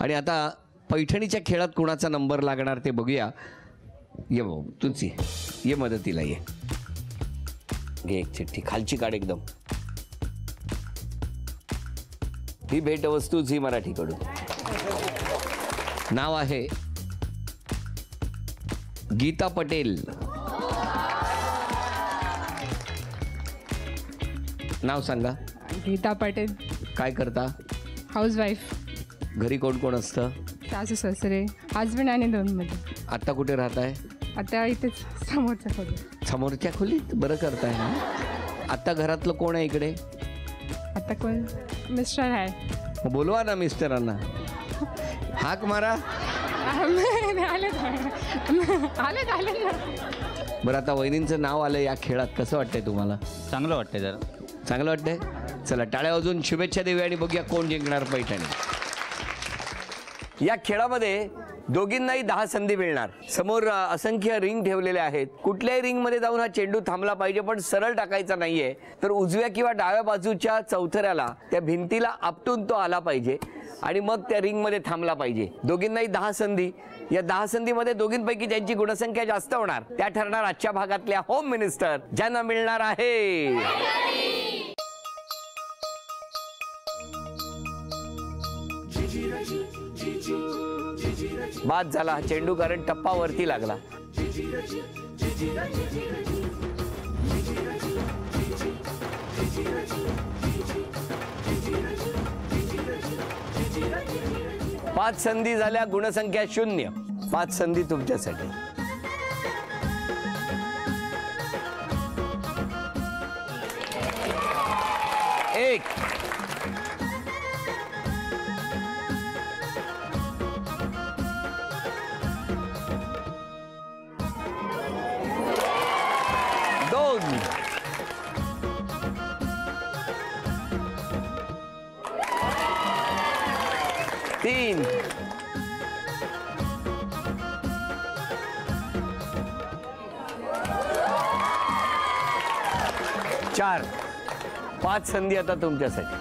आणि आता पैठणीच्या खेळात कोणाचा नंबर लागणार ते बघूया. ये भाऊ तुझी ये मदतीला ये. घे एक चिठ्ठी खालची काढ एकदम. ही भेटवस्तू झी मराठीकडून. नाव आहे गीता पटेल. नाव सांगा. गीता पटेल. काय करता? हाऊसवाईफ. घरी कोण कोण असतं? सासू सासरे, हजबंड आणि 2 मुलं. आता कुठे राहताय? आता इथेच समोरच्या खोलीत. समोरच्या खोलीत. बरं करताय ना. आता घरातलं कोण आहे इकडे? आता कोण? मिस्टर आहे. मग बोलवा ना मिस्टरांना. हाक मारा. आले ना. बरं आता वहिनींचं नाव आलं या खेळात, कसं वाटतंय तुम्हाला? चांगलं वाटतंय जरा. चांगलं वाटतंय. चला टाळ्या वाजवून शुभेच्छा देऊया आणि बघूया कोण जिंकणार पैठणी. या खेळामध्ये दोघींनाही 10 संधी मिळणार. समोर असंख्य रिंग ठेवलेले आहेत. कुठल्याही रिंगमध्ये जाऊन हा चेंडू थांबला पाहिजे, पण सरळ टाकायचा नाहीये. तर उजव्या किंवा डाव्या बाजूच्या चौथऱ्याला त्या भिंतीला आपटून तो आला पाहिजे आणि मग त्या रिंगमध्ये थांबला पाहिजे. दोघींनाही 10 संधी. या 10 संधीमध्ये दोघींपैकी ज्यांची गुणसंख्या जास्त होणार त्या ठरणार आजच्या भागातल्या होम मिनिस्टर, ज्यांना मिळणार आहे बाद झाला हा चेंडू, कारण टप्पा वरती लागला. पाच संधी झाल्या, गुणसंख्या 0. 5 संधी तुमच्यासाठी. एक. तीन. 4. 5 संधी आता तुमच्यासाठी.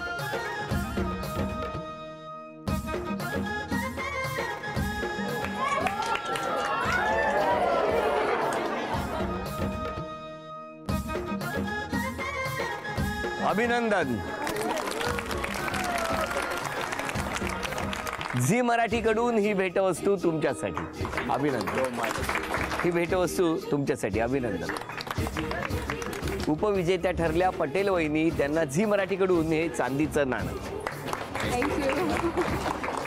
अभिनंदन. झी मराठीकडून ही भेटवस्तू तुमच्यासाठी. अभिनंदन. ही भेटवस्तू तुमच्यासाठी. अभिनंदन. उपविजेत्या ठरल्या पटेल वहिनी. त्यांना झी मराठीकडून हे चांदीचं नाणं. थँक्यू.